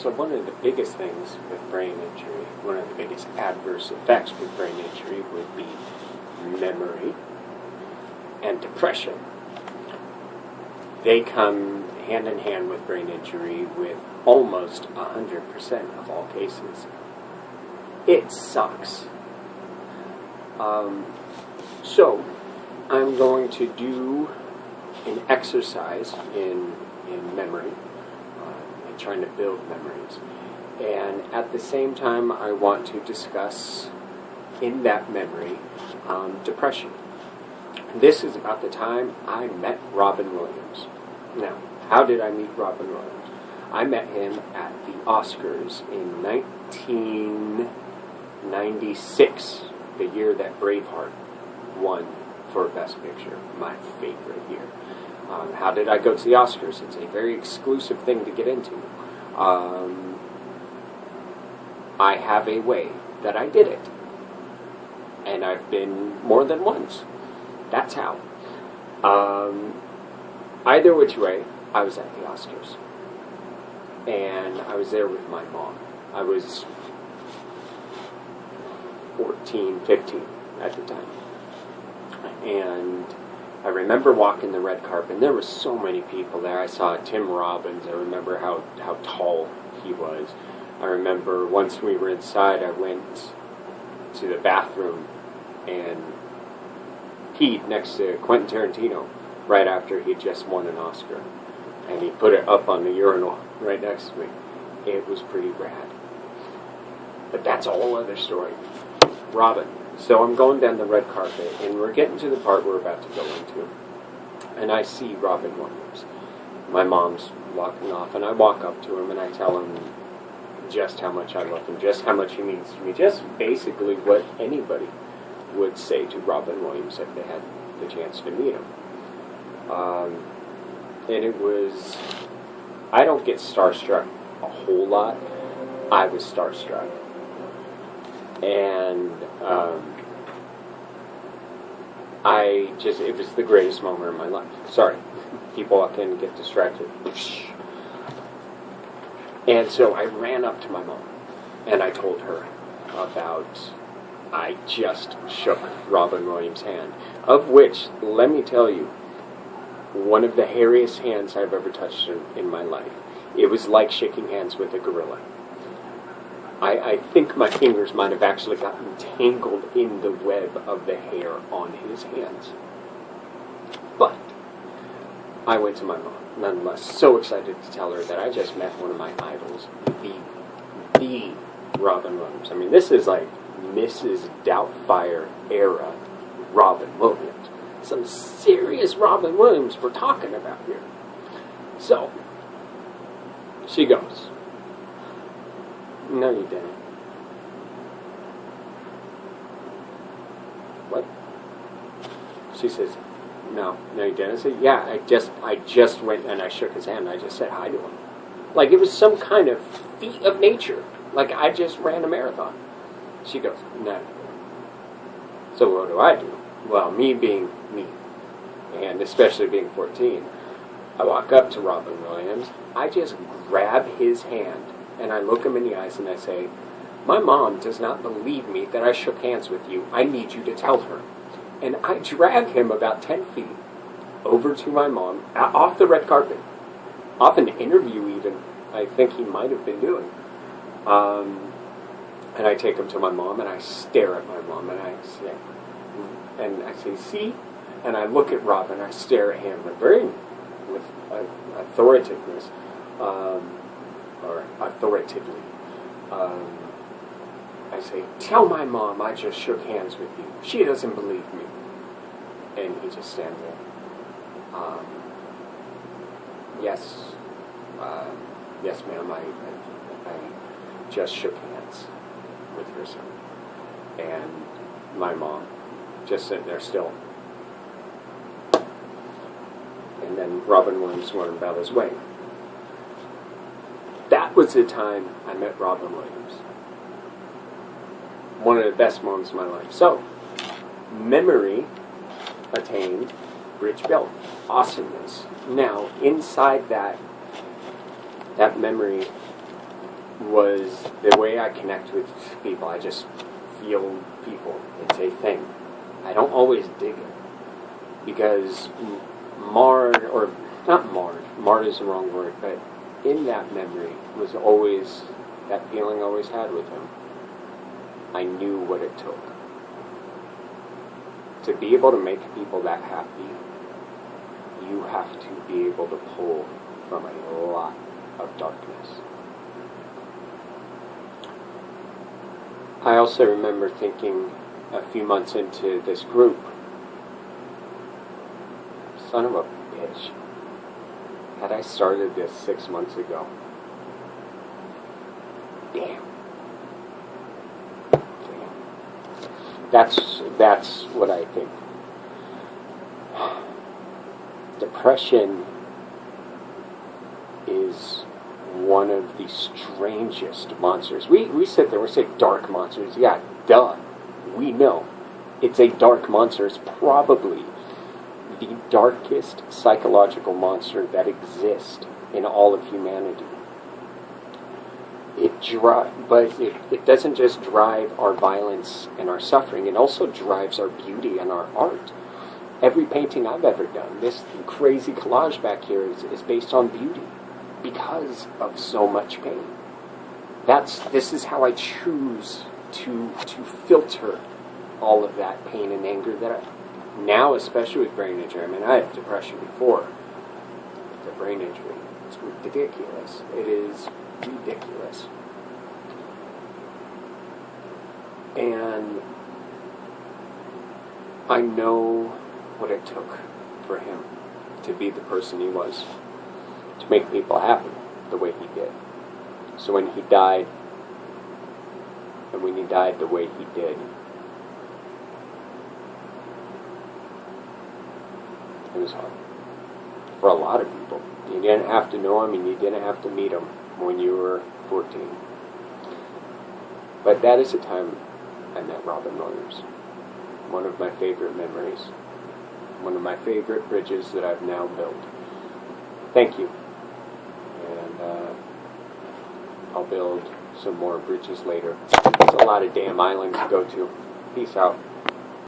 So one of the biggest things with brain injury, one of the biggest adverse effects with brain injury would be memory and depression. They come hand in hand with brain injury with almost 100% of all cases. It sucks. So I'm going to do an exercise in memory, and trying to build memories. And at the same time, I want to discuss in that memory depression. This is about the time I met Robin Williams. Now, how did I meet Robin Williams? I met him at the Oscars in 1996, the year that Braveheart won for Best Picture, my favorite year. How did I go to the Oscars? It's a very exclusive thing to get into. I have a way that I did it. And I've been more than once. That's how. Either which way, I was at the Oscars. And I was there with my mom. I was 14, 15 at the time. And I remember walking the red carpet, and there were so many people there. I saw Tim Robbins. I remember how tall he was. I remember once we were inside, I went to the bathroom and peed next to Quentin Tarantino right after he'd just won an Oscar. And he put it up on the urinal right next to me. It was pretty rad. But that's a whole other story. Robin. So I'm going down the red carpet, and we're getting to the part we're about to go into. And I see Robin Williams. My mom's walking off, and I walk up to him, and I tell him just how much I love him, just how much he means to me, just basically what anybody would say to Robin Williams if they had the chance to meet him. And it was, I don't get starstruck a whole lot. I was starstruck. And it was the greatest moment of my life. Sorry, people walk in and get distracted. And so I ran up to my mom, and I told her about, I just shook Robin Williams' hand, of which, let me tell you, one of the hairiest hands I've ever touched in my life. It was like shaking hands with a gorilla. I think my fingers might have actually gotten tangled in the web of the hair on his hands. But I went to my mom, nonetheless, so excited to tell her that I just met one of my idols, the Robin Williams. I mean, this is like Mrs. Doubtfire era Robin Williams. Some serious Robin Williams we're talking about here. So, she goes, "No, you didn't." What? She says, no, you didn't. I said, yeah, I just went and I shook his hand. I just said hi to him. Like it was some kind of feat of nature. Like I just ran a marathon. She goes, no. So what do? Well, me being me, and especially being 14, I walk up to Robin Williams. I just grab his hand, and I look him in the eyes, and I say, my mom does not believe me that I shook hands with you. I need you to tell her. And I drag him about 10 feet over to my mom, off the red carpet, off an interview even, I think he might have been doing. And I take him to my mom, and I stare at my mom, and I say, see? And I look at Rob, and I stare at him, with authoritativeness, or authoritatively. I say, tell my mom I just shook hands with you. She doesn't believe me. And he just stands there. Yes, ma'am, I just shook hands with your son. And my mom just sitting there still. And then Robin Williams went about his way. That was the time I met Robin Williams. One of the best moments of my life. So, memory attained, bridge built. Awesomeness. Now, inside that memory was the way I connect with people. I just feel people. It's a thing. I don't always dig it because marred, or not marred is the wrong word, but in that memory was always, that feeling I always had with him. I knew what it took. To be able to make people that happy, you have to be able to pull from a lot of darkness. I also remember thinking a few months into this group, son of a bitch, had I started this 6 months ago, damn. That's what I think. Depression is one of the strangest monsters. We sit there, we say dark monsters. Yeah, duh. We know. It's a dark monster. It's probably the darkest psychological monster that exists in all of humanity. But it doesn't just drive our violence and our suffering, it also drives our beauty and our art. Every painting I've ever done, this crazy collage back here is based on beauty because of so much pain. This is how I choose to filter all of that pain and anger that now, especially with brain injury. I mean, I had depression before the brain injury. It's ridiculous. It is ridiculous. And I know what it took for him to be the person he was, to make people happy the way he did. So when he died, and when he died the way he did, it was hard. For a lot of people. You didn't have to know him and you didn't have to meet him when you were 14. But that is the time I met Robin Williams. One of my favorite memories. One of my favorite bridges that I've now built. Thank you. And I'll build some more bridges later. There's a lot of damn islands to go to. Peace out.